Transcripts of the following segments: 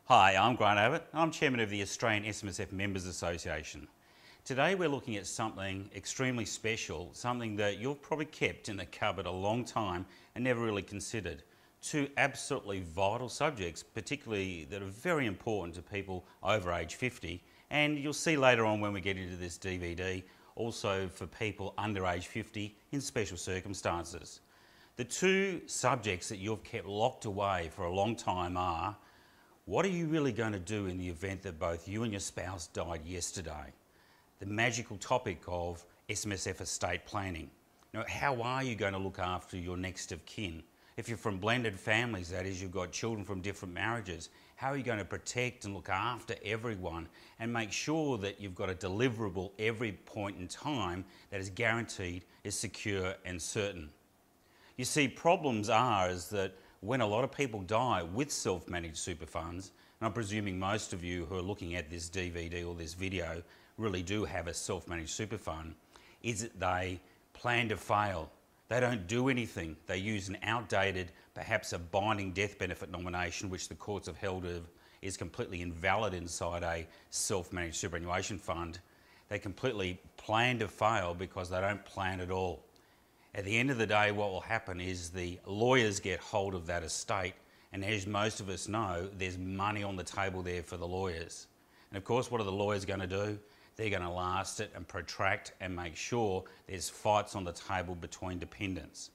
Hi, I'm Grant Abbott. I'm Chairman of the Australian SMSF Members Association. Today we're looking at something extremely special, something that you've probably kept in the cupboard a long time and never really considered. Two absolutely vital subjects, particularly that are very important to people over age 50, and you'll see later on when we get into this DVD, also for people under age 50 in special circumstances. The two subjects that you've kept locked away for a long time are: what are you really going to do in the event that both you and your spouse died yesterday? The magical topic of SMSF estate planning. Now, how are you going to look after your next of kin? If you're from blended families, that is, you've got children from different marriages, how are you going to protect and look after everyone and make sure that you've got a deliverable every point in time that is guaranteed, is secure and certain? You see, problems is that when a lot of people die with self-managed super funds, and I'm presuming most of you who are looking at this DVD or this video really do have a self-managed super fund, is that they plan to fail. They don't do anything. They use an outdated, perhaps a binding death benefit nomination, which the courts have held is completely invalid inside a self-managed superannuation fund. They completely plan to fail because they don't plan at all. At the end of the day, what will happen is the lawyers get hold of that estate, and as most of us know, there's money on the table there for the lawyers. And of course, what are the lawyers going to do? They're going to last it and protract and make sure there's fights on the table between dependents.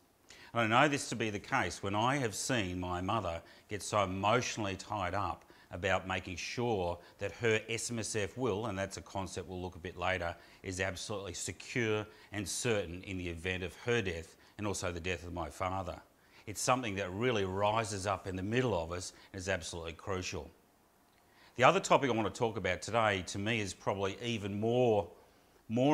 And I know this to be the case when I have seen my mother get so emotionally tied up about making sure that her SMSF will, and that's a concept we'll look a bit later, is absolutely secure and certain in the event of her death and also the death of my father. It's something that really rises up in the middle of us and is absolutely crucial. The other topic I want to talk about today, to me, is probably even more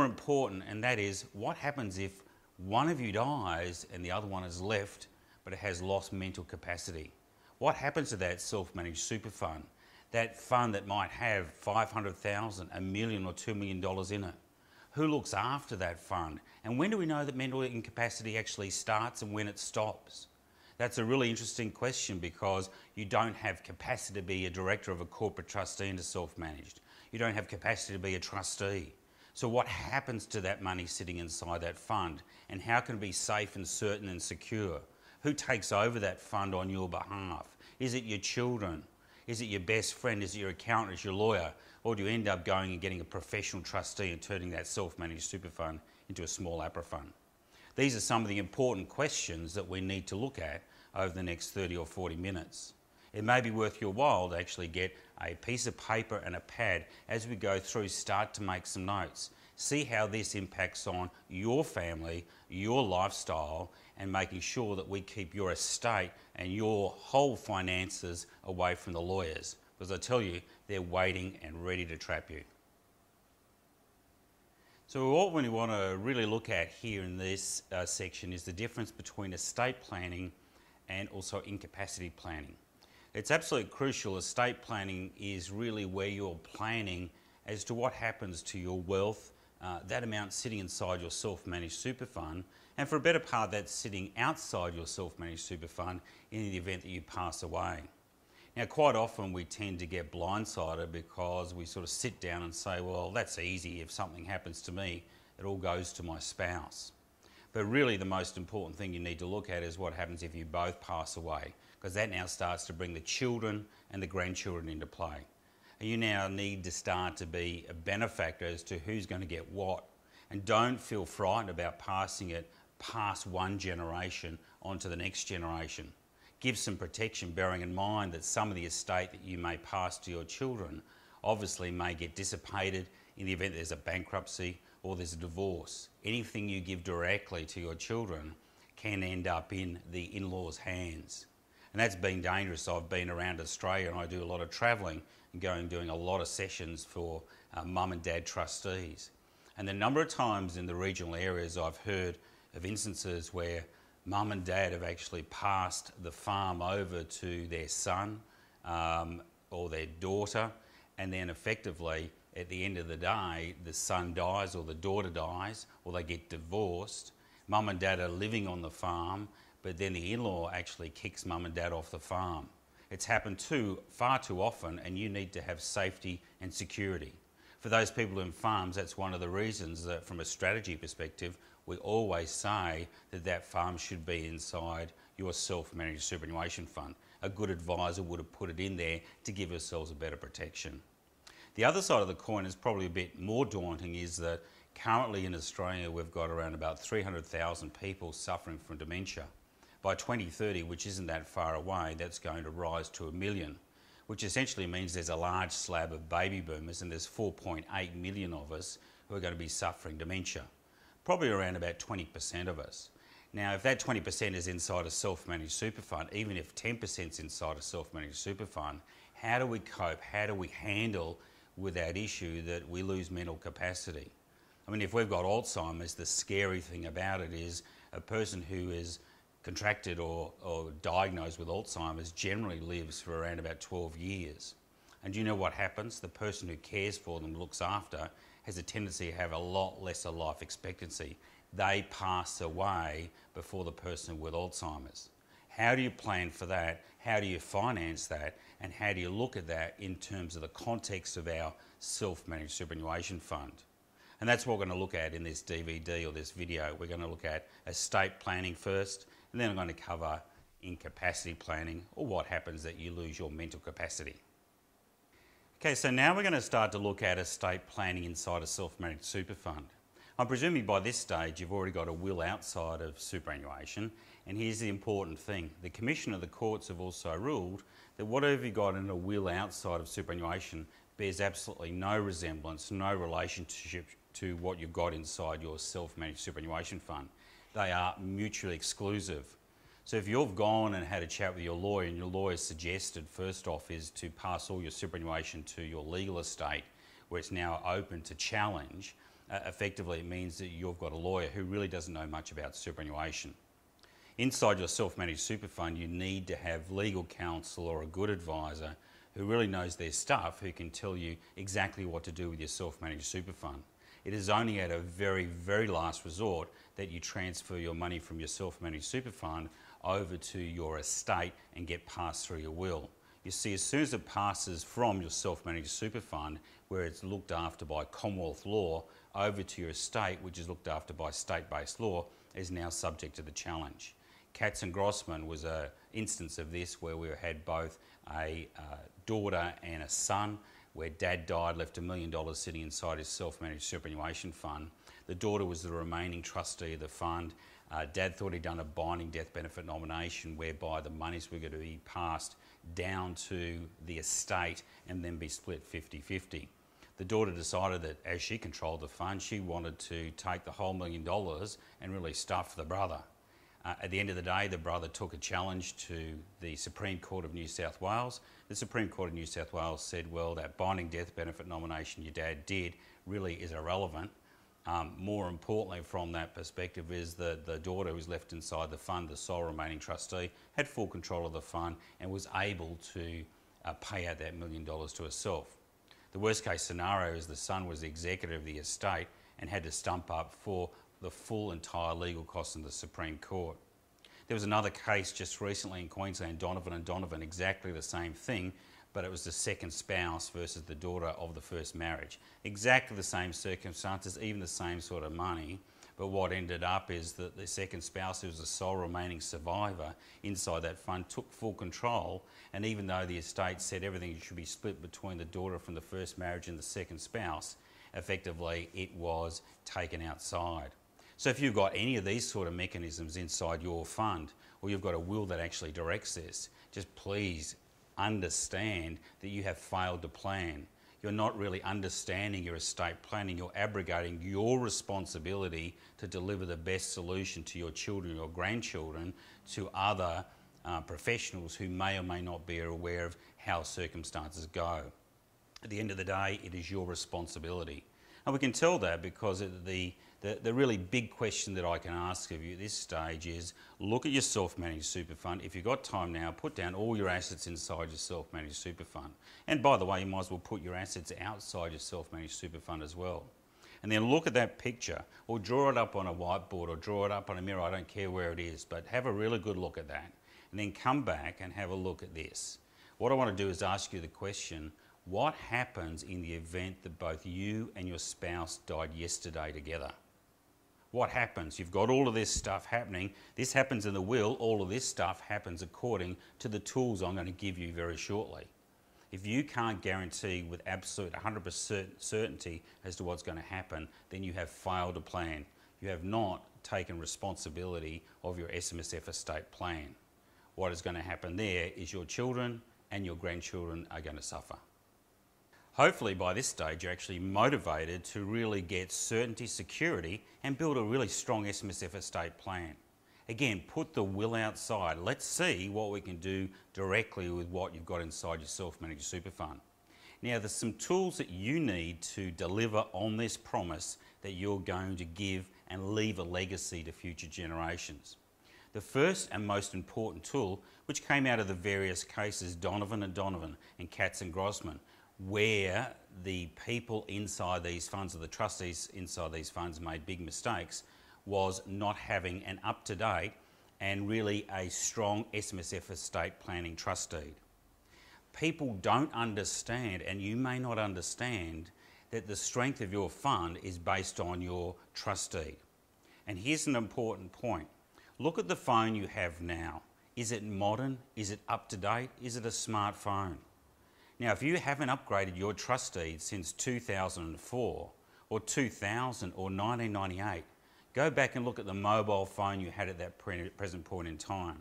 important, and that is what happens if one of you dies and the other one is left but it has lost mental capacity. What happens to that self-managed super fund? That fund that might have $500,000, $1 million or $2 million in it. Who looks after that fund? And when do we know that mental incapacity actually starts and when it stops? That's a really interesting question because you don't have capacity to be a director of a corporate trustee into self-managed. You don't have capacity to be a trustee. So what happens to that money sitting inside that fund? And how can it be safe and certain and secure? Who takes over that fund on your behalf? Is it your children? Is it your best friend? Is it your accountant? Is it your lawyer? Or do you end up going and getting a professional trustee and turning that self-managed super fund into a small APRA fund? These are some of the important questions that we need to look at over the next 30 or 40 minutes. It may be worth your while to actually get a piece of paper and a pad as we go through, start to make some notes. See how this impacts on your family, your lifestyle, and making sure that we keep your estate and your whole finances away from the lawyers. Because I tell you, they're waiting and ready to trap you. So what we want to really look at here in this section is the difference between estate planning and also incapacity planning. It's absolutely crucial. Estate planning is really where you're planning as to what happens to your wealth, that amount sitting inside your self-managed super fund, and for a better part, that's sitting outside your self-managed super fund in the event that you pass away. Now, quite often we tend to get blindsided because we sort of sit down and say, well, that's easy. If something happens to me, it all goes to my spouse. But really the most important thing you need to look at is what happens if you both pass away, because that now starts to bring the children and the grandchildren into play. And you now need to start to be a benefactor as to who's going to get what. And don't feel frightened about passing it past one generation onto the next generation. Give some protection, bearing in mind that some of the estate that you may pass to your children obviously may get dissipated in the event there's a bankruptcy or there's a divorce. Anything you give directly to your children can end up in the in-laws' hands. And that's been dangerous. I've been around Australia and I do a lot of travelling and doing a lot of sessions for mum and dad trustees. And the number of times in the regional areas I've heard of instances where mum and dad have actually passed the farm over to their son or their daughter, and then effectively at the end of the day the son dies or the daughter dies or they get divorced. Mum and dad are living on the farm, but then the in-law actually kicks mum and dad off the farm. It's happened far too often, and you need to have safety and security. For those people in farms, that's one of the reasons that from a strategy perspective, we always say that that farm should be inside your self-managed superannuation fund. A good advisor would have put it in there to give yourselves a better protection. The other side of the coin is probably a bit more daunting, is that currently in Australia we've got around about 300,000 people suffering from dementia. By 2030, which isn't that far away, that's going to rise to 1 million, which essentially means there's a large slab of baby boomers and there's 4.8 million of us who are going to be suffering dementia. Probably around about 20% of us. Now, if that 20% is inside a self-managed super fund, even if 10% is inside a self-managed super fund, how do we cope? How do we handle with that issue that we lose mental capacity? I mean, if we've got Alzheimer's, the scary thing about it is a person who is contracted or diagnosed with Alzheimer's generally lives for around about 12 years. And do you know what happens? The person who cares for them, looks after, has a tendency to have a lot lesser life expectancy. They pass away before the person with Alzheimer's. How do you plan for that? How do you finance that? And how do you look at that in terms of the context of our self-managed superannuation fund? And that's what we're going to look at in this DVD or this video. We're going to look at estate planning first, and then I'm going to cover incapacity planning, or what happens that you lose your mental capacity. Okay, so now we're going to start to look at estate planning inside a self-managed super fund. I'm presuming by this stage you've already got a will outside of superannuation, and here's the important thing. The Commission of the Courts have also ruled that whatever you've got in a will outside of superannuation bears absolutely no resemblance, no relationship to what you've got inside your self-managed superannuation fund. They are mutually exclusive. So if you've gone and had a chat with your lawyer and your lawyer suggested first off is to pass all your superannuation to your legal estate where it's now open to challenge, effectively it means that you've got a lawyer who really doesn't know much about superannuation. Inside your self-managed super fund, you need to have legal counsel or a good advisor who really knows their stuff, who can tell you exactly what to do with your self-managed super fund. It is only at a very, very last resort that you transfer your money from your self-managed super fund over to your estate and get passed through your will. You see, as soon as it passes from your self-managed super fund, where it's looked after by Commonwealth law, over to your estate, which is looked after by state-based law, is now subject to the challenge. Katz and Grossman was an instance of this where we had both a daughter and a son, where dad died, left $1 million sitting inside his self-managed superannuation fund. The daughter was the remaining trustee of the fund. Dad thought he'd done a binding death benefit nomination whereby the monies were going to be passed down to the estate and then be split 50-50. The daughter decided that as she controlled the fund, she wanted to take the whole $1 million and really stuff the brother. At the end of the day, the brother took a challenge to the Supreme Court of New South Wales. The Supreme Court of New South Wales said, well, that binding death benefit nomination your dad did really is irrelevant. More importantly from that perspective is that the daughter who's left inside the fund, the sole remaining trustee, had full control of the fund and was able to pay out that $1 million to herself. The worst case scenario is the son was the executor of the estate and had to stump up for the full entire legal costs in the Supreme Court. There was another case just recently in Queensland, Donovan and Donovan, exactly the same thing, but it was the second spouse versus the daughter of the first marriage. Exactly the same circumstances, even the same sort of money, but what ended up is that the second spouse, who was the sole remaining survivor inside that fund, took full control, and even though the estate said everything should be split between the daughter from the first marriage and the second spouse, effectively it was taken outside. So if you've got any of these sort of mechanisms inside your fund, or you've got a will that actually directs this, just please understand that you have failed to plan. You're not really understanding your estate planning. You're abrogating your responsibility to deliver the best solution to your children or grandchildren to other professionals who may or may not be aware of how circumstances go. At the end of the day, it is your responsibility. And we can tell that because the really big question that I can ask of you at this stage is, look at your self-managed super fund. If you've got time now, put down all your assets inside your self-managed super fund. And by the way, you might as well put your assets outside your self-managed super fund as well. And then look at that picture, or draw it up on a whiteboard, or draw it up on a mirror, I don't care where it is, but have a really good look at that. And then come back and have a look at this. What I want to do is ask you the question, what happens in the event that both you and your spouse died yesterday together? What happens? You've got all of this stuff happening. This happens in the will. All of this stuff happens according to the tools I'm going to give you very shortly. If you can't guarantee with absolute 100% certainty as to what's going to happen, then you have failed to plan. You have not taken responsibility of your SMSF estate plan. What is going to happen there is your children and your grandchildren are going to suffer. Hopefully by this stage you're actually motivated to really get certainty, security and build a really strong SMSF estate plan. Again, put the will outside. Let's see what we can do directly with what you've got inside your self-managed super fund. Now there's some tools that you need to deliver on this promise that you're going to give and leave a legacy to future generations. The first and most important tool, which came out of the various cases Donovan and Donovan and Katz and Grossman, where the people inside these funds, or the trustees inside these funds, made big mistakes, was not having an up-to-date and really a strong SMSF estate planning trust deed. People don't understand, and you may not understand, that the strength of your fund is based on your trust deed. And here's an important point. Look at the phone you have now. Is it modern? Is it up-to-date? Is it a smartphone? Now, if you haven't upgraded your trust deed since 2004 or 2000 or 1998, go back and look at the mobile phone you had at that present point in time.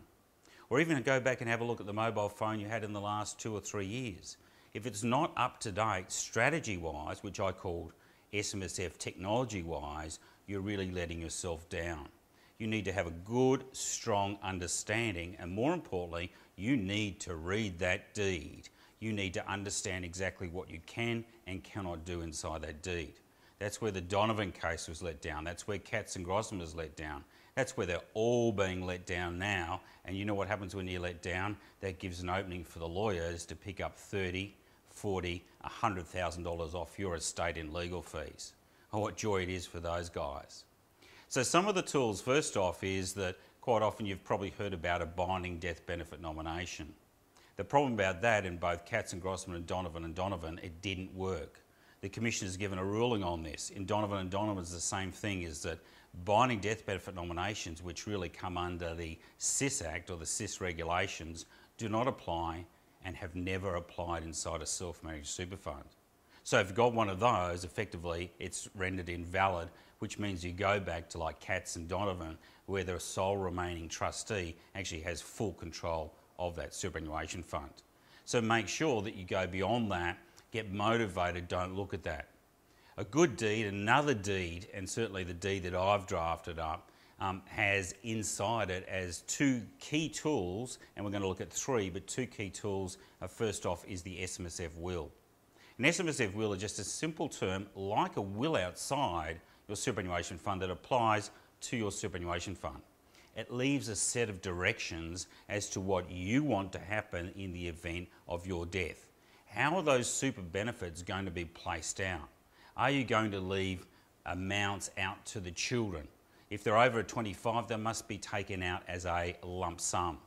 Or even go back and have a look at the mobile phone you had in the last 2 or 3 years. If it's not up to date strategy-wise, which I called SMSF technology-wise, you're really letting yourself down. You need to have a good, strong understanding, and more importantly, you need to read that deed. You need to understand exactly what you can and cannot do inside that deed. That's where the Donovan case was let down. That's where Katz and Grossman was let down. That's where they're all being let down now. And you know what happens when you're let down? That gives an opening for the lawyers to pick up $30,000, $40,000, $100,000 off your estate in legal fees. Oh, what joy it is for those guys. So some of the tools, first off, is that quite often you've probably heard about a binding death benefit nomination. The problem about that in both Katz and Grossman and Donovan, it didn't work. The Commission has given a ruling on this. In Donovan and Donovan, it's the same thing, is that binding death benefit nominations, which really come under the SIS Act or the SIS regulations, do not apply and have never applied inside a self-managed super fund. So if you've got one of those, effectively it's rendered invalid, which means you go back to like Katz and Donovan, where the sole remaining trustee actually has full control of that superannuation fund. So make sure that you go beyond that, get motivated, don't look at that. A good deed, another deed, and certainly the deed that I've drafted up, has inside it as 2 key tools, and we're going to look at 3, but 2 key tools. First off is the SMSF will. An SMSF will is just a simple term like a will outside your superannuation fund that applies to your superannuation fund. It leaves a set of directions as to what you want to happen in the event of your death. How are those super benefits going to be placed out? Are you going to leave amounts out to the children? If they're over 25, they must be taken out as a lump sum.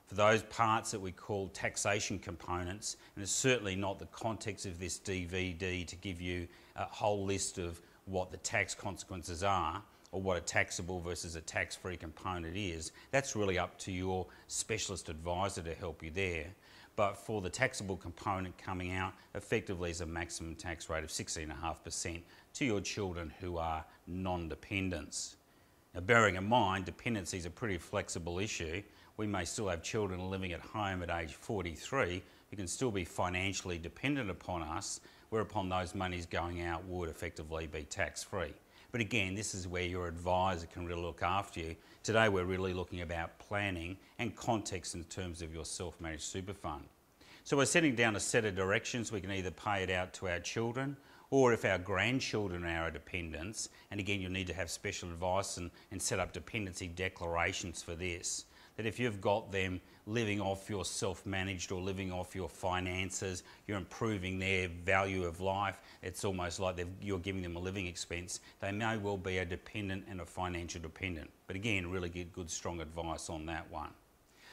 For those parts that we call taxation components, and it's certainly not the context of this DVD to give you a whole list of what the tax consequences are, or what a taxable versus a tax-free component is, that's really up to your specialist advisor to help you there. But for the taxable component coming out, effectively is a maximum tax rate of 16.5% to your children who are non-dependents. Now, bearing in mind, dependency is a pretty flexible issue. We may still have children living at home at age 43 who can still be financially dependent upon us, whereupon those monies going out would effectively be tax-free. But again, this is where your advisor can really look after you. Today we're really looking about planning and context in terms of your self-managed super fund. So we're setting down a set of directions. We can either pay it out to our children, or if our grandchildren are our dependents, and again you'll need to have special advice and set up dependency declarations for this, that if you've got them living off your self-managed or living off your finances, you're improving their value of life, it's almost like you're giving them a living expense, they may well be a dependent and a financial dependent. But again, really get good, strong advice on that one.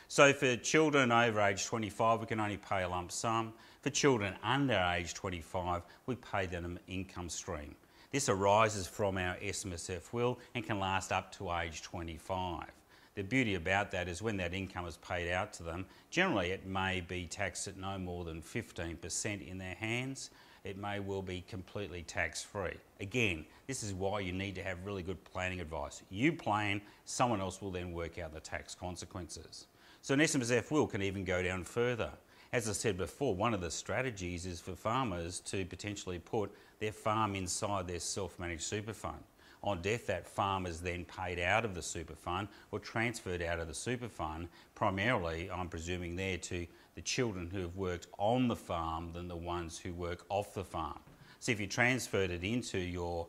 So for children over age 25, we can only pay a lump sum. For children under age 25, we pay them an income stream. This arises from our SMSF will and can last up to age 25. The beauty about that is when that income is paid out to them, generally it may be taxed at no more than 15% in their hands. It may well be completely tax-free. Again, this is why you need to have really good planning advice. You plan, someone else will then work out the tax consequences. So an SMSF will can even go down further. As I said before, one of the strategies is for farmers to potentially put their farm inside their self-managed super fund. On death, that farm is then paid out of the super fund or transferred out of the super fund, primarily, I'm presuming there, to the children who have worked on the farm than the ones who work off the farm. So if you transferred it into your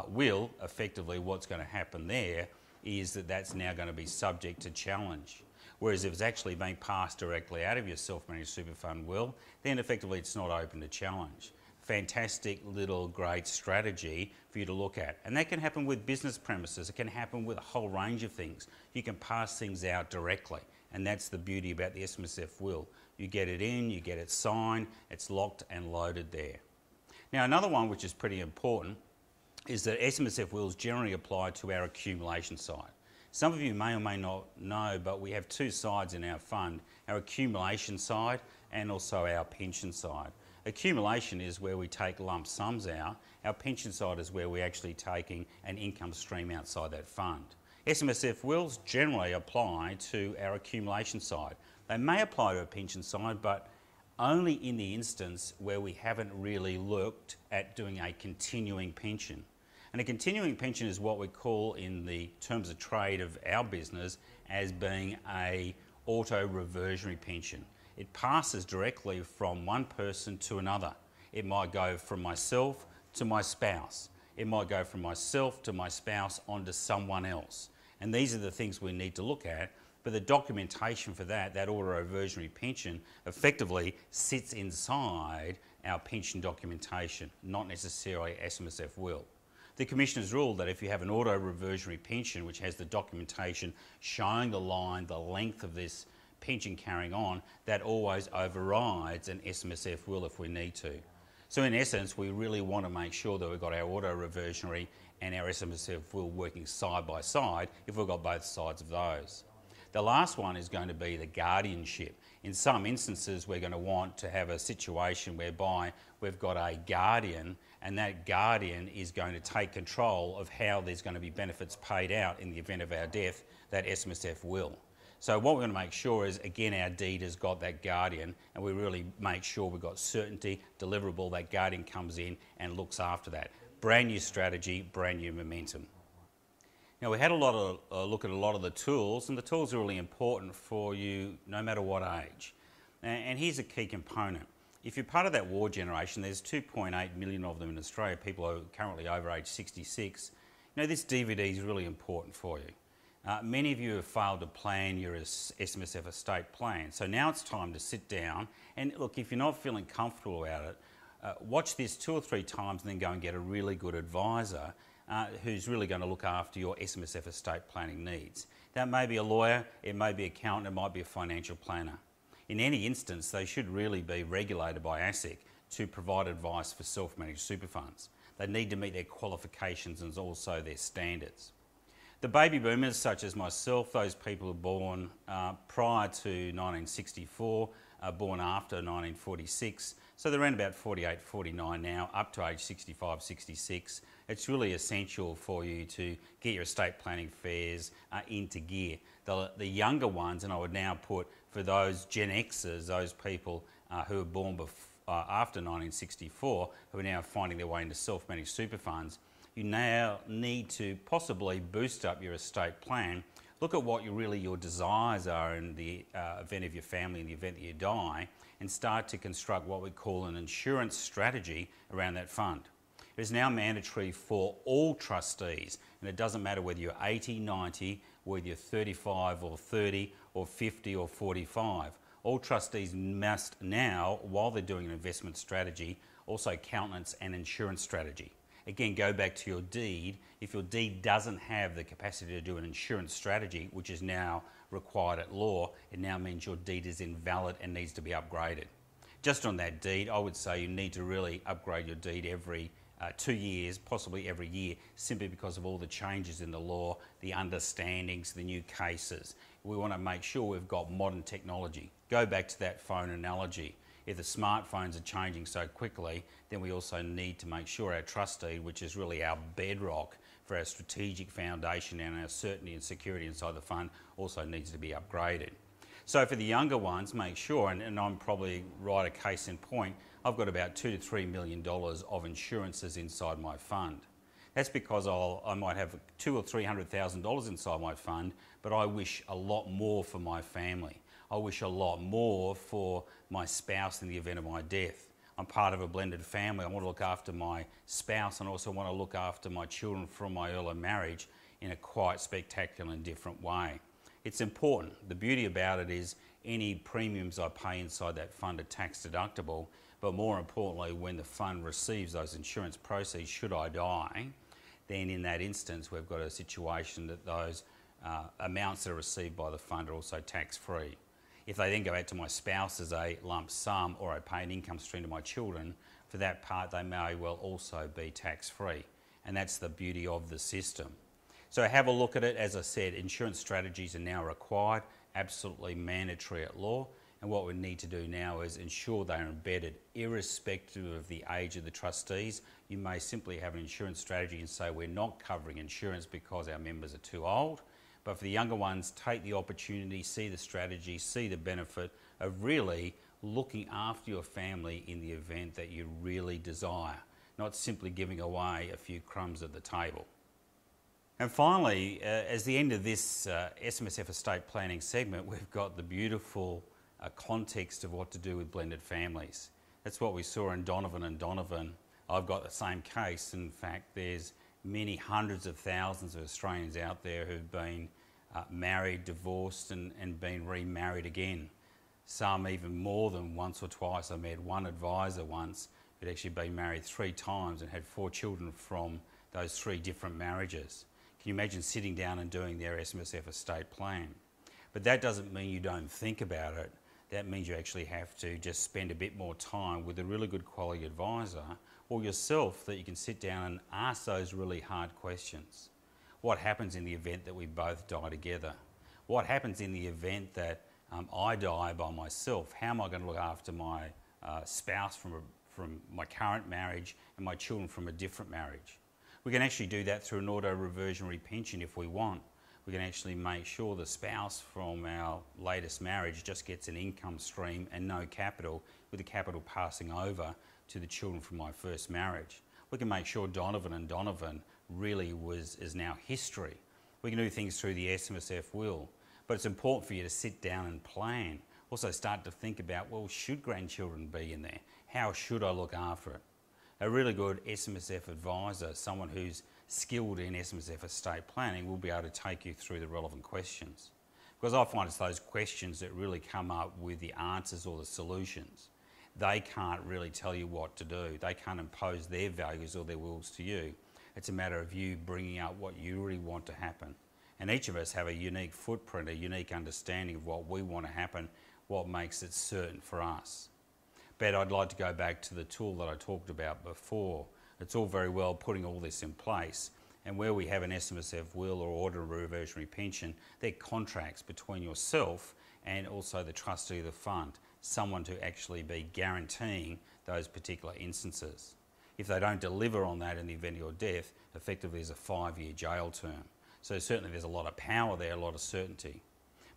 will, effectively what's going to happen there is that that's now going to be subject to challenge. Whereas if it's actually being passed directly out of your self-managed super fund will, then effectively it's not open to challenge. Fantastic little great strategy for you to look at. And that can happen with business premises. It can happen with a whole range of things. You can pass things out directly. And that's the beauty about the SMSF will. You get it in, you get it signed, it's locked and loaded there. Now another one which is pretty important is that SMSF wills generally apply to our accumulation side. Some of you may or may not know, but we have two sides in our fund, our accumulation side and also our pension side. Accumulation is where we take lump sums out. Our pension side is where we're actually taking an income stream outside that fund. SMSF wills generally apply to our accumulation side. They may apply to a pension side, but only in the instance where we haven't really looked at doing a continuing pension. And a continuing pension is what we call in the terms of trade of our business as being a auto-reversionary pension. It passes directly from one person to another. It might go from myself to my spouse. It might go from myself to my spouse onto someone else. And these are the things we need to look at. But the documentation for that auto-reversionary pension, effectively sits inside our pension documentation, not necessarily SMSF will. The Commission has ruled that if you have an auto-reversionary pension which has the documentation showing the line, the length of this pension carrying on, that always overrides an SMSF will if we need to. So in essence, we really want to make sure that we've got our auto-reversionary and our SMSF will working side by side if we've got both sides of those. The last one is going to be the guardianship. In some instances, we're going to want to have a situation whereby we've got a guardian and that guardian is going to take control of how there's going to be benefits paid out in the event of our death, that SMSF will. So what we're going to make sure is, again, our deed has got that guardian and we really make sure we've got certainty, deliverable, that guardian comes in and looks after that. Brand new strategy, brand new momentum. Now we had a look at a lot of the tools, and the tools are really important for you no matter what age. And here's a key component. If you're part of that war generation, there's 2.8 million of them in Australia, people are currently over age 66. You know, this DVD is really important for you. Many of you have failed to plan your SMSF estate plan, so now it's time to sit down and look, if you're not feeling comfortable about it, watch this 2 or 3 times and then go and get a really good advisor who's really going to look after your SMSF estate planning needs. That may be a lawyer, it may be an accountant, it might be a financial planner. In any instance, they should really be regulated by ASIC to provide advice for self-managed super funds. They need to meet their qualifications and also their standards. The baby boomers, such as myself, those people who are born prior to 1964, born after 1946, so they're around about 48, 49 now, up to age 65, 66. It's really essential for you to get your estate planning affairs into gear. The younger ones, and I would now put for those Gen Xers, those people who were born after 1964, who are now finding their way into self-managed super funds, you now need to possibly boost up your estate plan. Look at what your desires are in the event of your family, in the event that you die, and start to construct what we call an insurance strategy around that fund. It is now mandatory for all trustees, and it doesn't matter whether you're 80, 90, whether you're 35 or 30 or 50 or 45. All trustees must now, while they're doing an investment strategy, also countenance an insurance strategy. Again, go back to your deed. If your deed doesn't have the capacity to do an insurance strategy, which is now required at law, it now means your deed is invalid and needs to be upgraded. Just on that deed, I would say you need to really upgrade your deed every 2 years, possibly every year, simply because of all the changes in the law, the understandings, the new cases. We want to make sure we've got modern technology. Go back to that phone analogy. If the smartphones are changing so quickly, then we also need to make sure our trust deed, which is really our bedrock for our strategic foundation and our certainty and security inside the fund, also needs to be upgraded. So for the younger ones, make sure, and I'm probably right a case in point, I've got about $2 to $3 million of insurances inside my fund. That's because I might have $200,000 or $300,000 inside my fund, but I wish a lot more for my family. I wish a lot more for my spouse in the event of my death. I'm part of a blended family. I want to look after my spouse and also want to look after my children from my earlier marriage in a quite spectacular and different way. It's important. The beauty about it is any premiums I pay inside that fund are tax deductible, but more importantly, when the fund receives those insurance proceeds, should I die, then in that instance, we've got a situation that those amounts that are received by the fund are also tax-free. If they then go out to my spouse as a lump sum or I pay an income stream to my children, for that part they may well also be tax-free. And that's the beauty of the system. So have a look at it. As I said, insurance strategies are now required, absolutely mandatory at law. And what we need to do now is ensure they're embedded irrespective of the age of the trustees. You may simply have an insurance strategy and say we're not covering insurance because our members are too old. But for the younger ones, take the opportunity, see the strategy, see the benefit of really looking after your family in the event that you really desire, not simply giving away a few crumbs at the table. And finally, as the end of this SMSF estate planning segment, we've got the beautiful context of what to do with blended families. That's what we saw in Donovan and Donovan. I've got the same case. In fact, there's many hundreds of thousands of Australians out there who've been married, divorced and been remarried again. Some even more than once or twice. I met one advisor once who'd actually been married 3 times and had 4 children from those 3 different marriages. Can you imagine sitting down and doing their SMSF estate plan? But that doesn't mean you don't think about it. That means you actually have to just spend a bit more time with a really good quality advisor or yourself, that you can sit down and ask those really hard questions. What happens in the event that we both die together? What happens in the event that I die by myself? How am I going to look after my spouse from my current marriage and my children from a different marriage? We can actually do that through an auto-reversionary pension if we want. We can actually make sure the spouse from our latest marriage just gets an income stream and no capital, with the capital passing over to the children from my first marriage. We can make sure Donovan and Donovan really is now history. We can do things through the SMSF will, but it's important for you to sit down and plan. Also start to think about, well, should grandchildren be in there? How should I look after it? A really good SMSF advisor, someone who's skilled in SMSF estate planning, will be able to take you through the relevant questions. Because I find it's those questions that really come up with the answers or the solutions. They can't really tell you what to do. They can't impose their values or their wills to you. It's a matter of you bringing out what you really want to happen. And each of us have a unique footprint, a unique understanding of what we want to happen, what makes it certain for us. But I'd like to go back to the tool that I talked about before. It's all very well putting all this in place, and where we have an SMSF will or auto-reversionary pension, they're contracts between yourself and also the trustee of the fund, someone to actually be guaranteeing those particular instances. If they don't deliver on that in the event of your death, effectively there's a 5-year jail term. So certainly there's a lot of power there, a lot of certainty.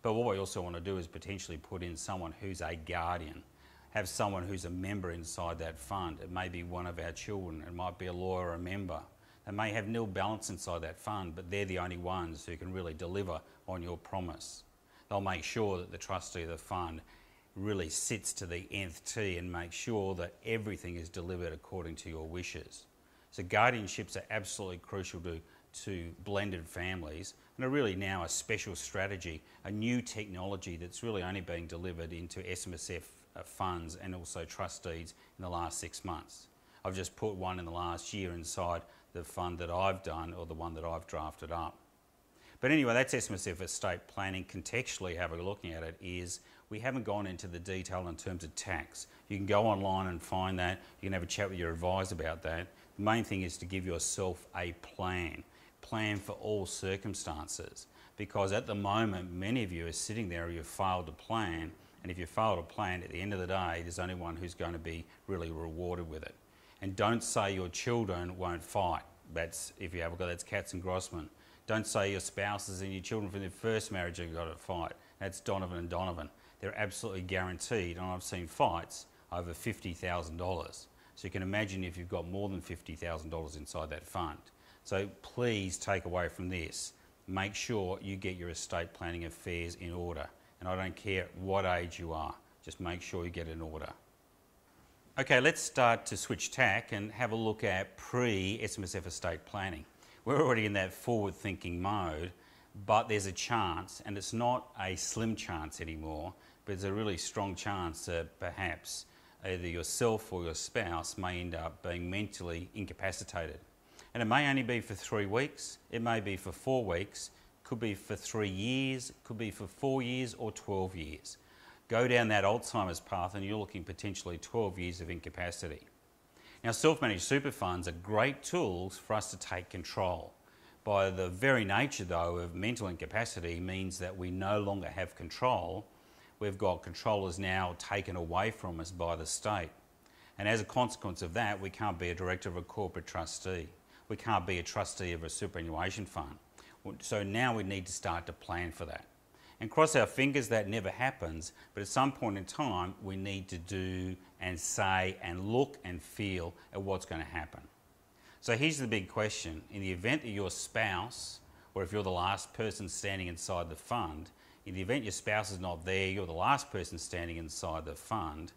But what we also want to do is potentially put in someone who's a guardian, have someone who's a member inside that fund. It may be one of our children, it might be a lawyer or a member. They may have nil balance inside that fund, but they're the only ones who can really deliver on your promise. They'll make sure that the trustee of the fund really sits to the nth T and makes sure that everything is delivered according to your wishes. So guardianships are absolutely crucial to blended families, and are really now a special strategy, a new technology that's really only being delivered into SMSF funds and also trust deeds in the last 6 months. I've just put one in the last year inside the fund that I've done or the one that I've drafted up. But anyway, that's SMSF estate planning. Contextually, how we're looking at it is we haven't gone into the detail in terms of tax. You can go online and find that. You can have a chat with your advisor about that. The main thing is to give yourself a plan for all circumstances. Because at the moment, many of you are sitting there, you've failed to plan, and if you fail to plan, at the end of the day, there's only one who's going to be really rewarded with it. And don't say your children won't fight. That's, if you have got, that's Katz and Grossman. Don't say your spouses and your children from their first marriage have got to fight. That's Donovan and Donovan. They're absolutely guaranteed, and I've seen fights over $50,000. So you can imagine if you've got more than $50,000 inside that fund. So please take away from this, make sure you get your estate planning affairs in order. And I don't care what age you are, just make sure you get it in order. Okay, let's start to switch tack and have a look at pre-SMSF estate planning. We're already in that forward-thinking mode, but there's a chance, and it's not a slim chance anymore, but it's a really strong chance that perhaps either yourself or your spouse may end up being mentally incapacitated. And it may only be for 3 weeks, it may be for 4 weeks, could be for 3 years, could be for 4 years or 12 years. Go down that Alzheimer's path and you're looking potentially 12 years of incapacity. Now, self-managed super funds are great tools for us to take control. By the very nature, though, of mental incapacity means that we no longer have control. We've got controllers now taken away from us by the state. And as a consequence of that, we can't be a director of a corporate trustee. We can't be a trustee of a superannuation fund. So now we need to start to plan for that. And cross our fingers that never happens, but at some point in time, we need to do and say and look and feel at what's going to happen. So here's the big question. In the event that your spouse, or if you're the last person standing inside the fund, in the event your spouse is not there, you're the last person standing inside the fund,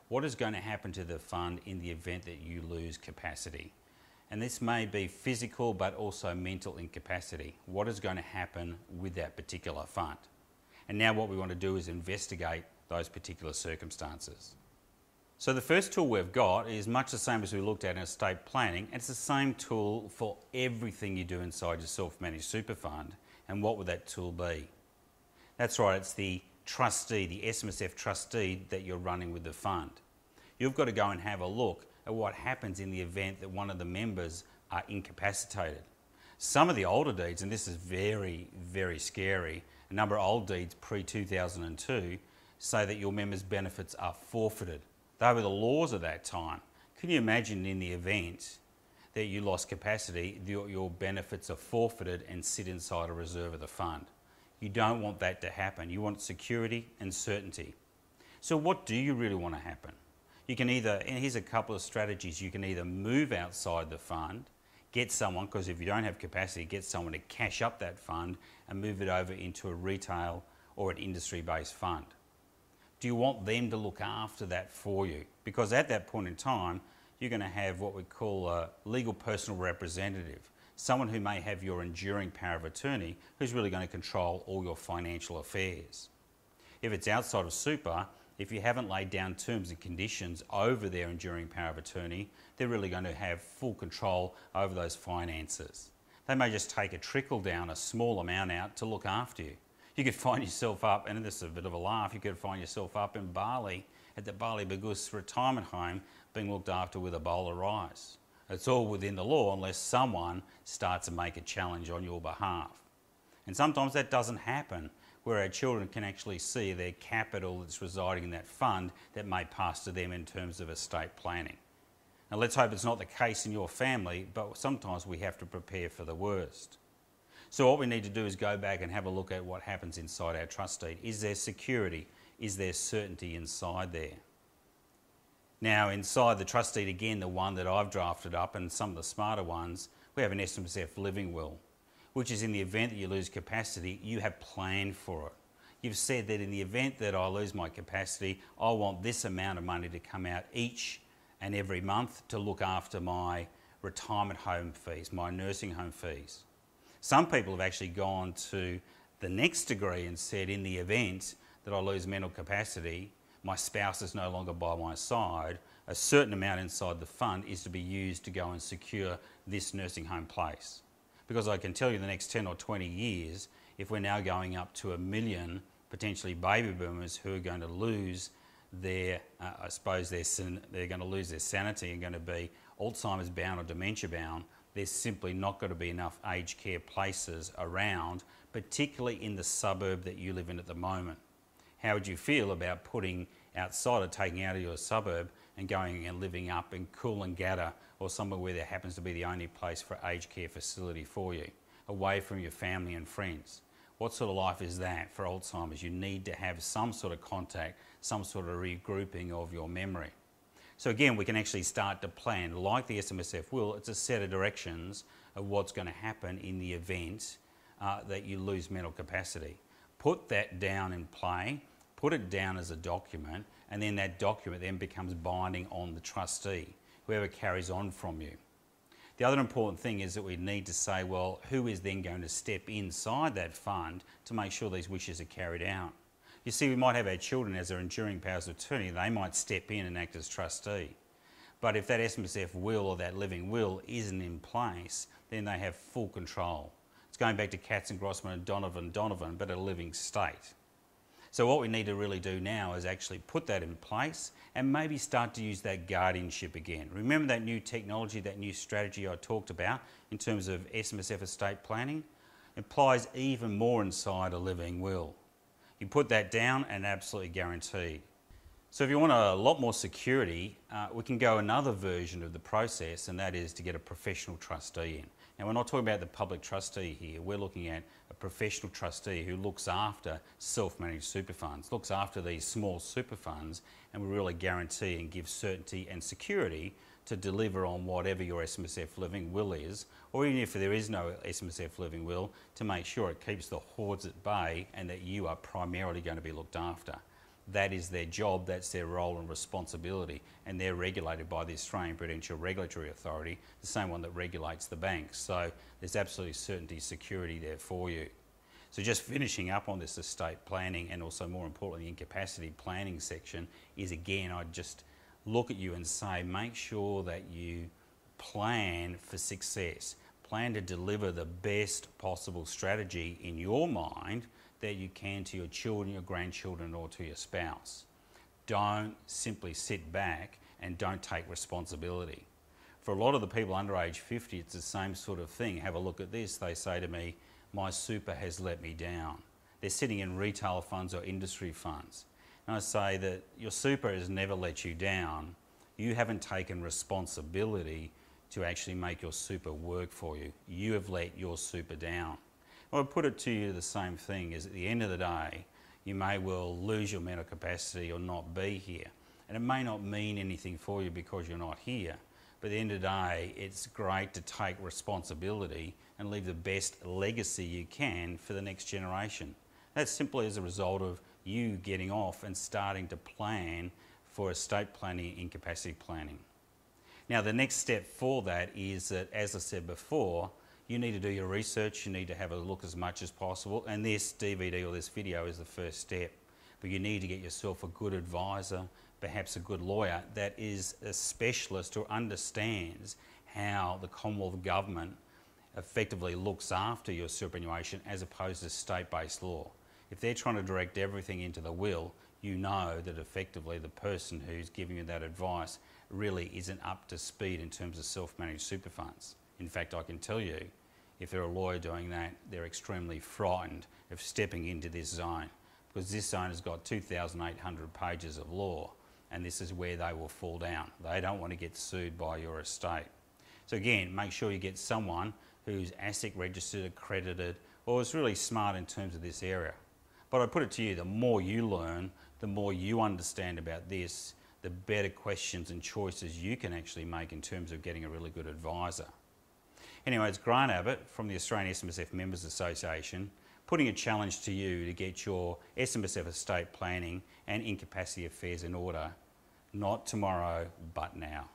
what is going to happen to the fund in the event that you lose capacity? And this may be physical but also mental incapacity. What is going to happen with that particular fund? And now what we want to do is investigate those particular circumstances. So the first tool we've got is much the same as we looked at in estate planning, and it's the same tool for everything you do inside your self-managed super fund. And what would that tool be? That's right, it's the trustee, the SMSF trustee that you're running with the fund. You've got to go and have a look at what happens in the event that one of the members are incapacitated. Some of the older deeds, and this is very, very scary, a number of old deeds pre-2002 say that your members' benefits are forfeited. They were the laws of that time. Can you imagine in the event that you lost capacity, your benefits are forfeited and sit inside a reserve of the fund? You don't want that to happen. You want security and certainty. So what do you really want to happen? You can either, and here's a couple of strategies, you can either move outside the fund, get someone, because if you don't have capacity, get someone to cash up that fund and move it over into a retail or an industry-based fund. Do you want them to look after that for you? Because at that point in time, you're going to have what we call a legal personal representative, someone who may have your enduring power of attorney who's really going to control all your financial affairs. If it's outside of super, if you haven't laid down terms and conditions over their enduring power of attorney, they're really going to have full control over those finances. They may just take a trickle down, a small amount out to look after you. You could find yourself up, and this is a bit of a laugh, you could find yourself up in Bali at the Bali Bagus retirement home being looked after with a bowl of rice. It's all within the law unless someone starts to make a challenge on your behalf. And sometimes that doesn't happen, where our children can actually see their capital that's residing in that fund that may pass to them in terms of estate planning. Now let's hope it's not the case in your family, but sometimes we have to prepare for the worst. So what we need to do is go back and have a look at what happens inside our trust deed. Is there security? Is there certainty inside there? Now inside the trust deed, again, the one that I've drafted up and some of the smarter ones, we have an SMSF living will, which is in the event that you lose capacity, you have planned for it. You've said that in the event that I lose my capacity, I want this amount of money to come out each and every month to look after my retirement home fees, my nursing home fees. Some people have actually gone to the next degree and said, in the event that I lose mental capacity, my spouse is no longer by my side, a certain amount inside the fund is to be used to go and secure this nursing home place. Because I can tell you the next 10 or 20 years, if we're now going up to 1 million potentially baby boomers who are going to lose their, they're going to lose their sanity and going to be Alzheimer's bound or dementia bound, there's simply not going to be enough aged care places around, particularly in the suburb that you live in at the moment. How would you feel about putting outside or taking out of your suburb and going and living up in Coolangatta or somewhere where there happens to be the only place for aged care facility for you, away from your family and friends? What sort of life is that for Alzheimer's? You need to have some sort of contact, some sort of regrouping of your memory. So again, we can actually start to plan. Like the SMSF will, it's a set of directions of what's going to happen in the event that you lose mental capacity. Put that down in play, put it down as a document, and then that document then becomes binding on the trustee, whoever carries on from you. The other important thing is that we need to say, well, who is then going to step inside that fund to make sure these wishes are carried out? You see, we might have our children as their enduring powers of attorney. They might step in and act as trustee. But if that SMSF will or that living will isn't in place, then they have full control. It's going back to Katzengrossman and Donovan, but a living state. So what we need to really do now is actually put that in place and maybe start to use that guardianship again. Remember that new technology, that new strategy I talked about in terms of SMSF estate planning? It applies even more inside a living will. You put that down and absolutely guaranteed. So if you want a lot more security, we can go another version of the process, and that is to get a professional trustee in. Now, we're not talking about the public trustee here. We're looking at a professional trustee who looks after self-managed super funds, looks after these small super funds, and will really guarantee and give certainty and security to deliver on whatever your SMSF living will is, or even if there is no SMSF living will, to make sure it keeps the hordes at bay and that you are primarily going to be looked after. That is their job, that's their role and responsibility, and they're regulated by the Australian Prudential Regulatory Authority, the same one that regulates the banks. So there's absolutely certainty, security there for you. So just finishing up on this estate planning and also more importantly the incapacity planning section is, again, I'd just look at you and say, make sure that you plan for success. Plan to deliver the best possible strategy in your mind that you can to your children, your grandchildren, or to your spouse. Don't simply sit back and don't take responsibility. For a lot of the people under age 50, it's the same sort of thing. Have a look at this. They say to me, my super has let me down. They're sitting in retail funds or industry funds. And I say that your super has never let you down. You haven't taken responsibility to actually make your super work for you. You have let your super down. Well, I put it to you the same thing is at the end of the day, you may well lose your mental capacity or not be here. And it may not mean anything for you because you're not here. But at the end of the day, it's great to take responsibility and leave the best legacy you can for the next generation. That's simply as a result of you getting off and starting to plan for estate planning, incapacity planning. Now, the next step for that is that, as I said before, you need to do your research, you need to have a look as much as possible, and this DVD or this video is the first step. But you need to get yourself a good advisor, perhaps a good lawyer that is a specialist who understands how the Commonwealth Government effectively looks after your superannuation as opposed to state-based law. If they're trying to direct everything into the will, you know that effectively the person who's giving you that advice really isn't up to speed in terms of self-managed super funds. In fact, I can tell you, if they're a lawyer doing that, they're extremely frightened of stepping into this zone, because this zone has got 2,800 pages of law, and this is where they will fall down. They don't want to get sued by your estate. So again, make sure you get someone who's ASIC registered, accredited, or is really smart in terms of this area. But I put it to you, the more you learn, the more you understand about this, the better questions and choices you can actually make in terms of getting a really good advisor. Anyway, it's Grant Abbott from the Australian SMSF Members Association, putting a challenge to you to get your SMSF estate planning and incapacity affairs in order, not tomorrow, but now.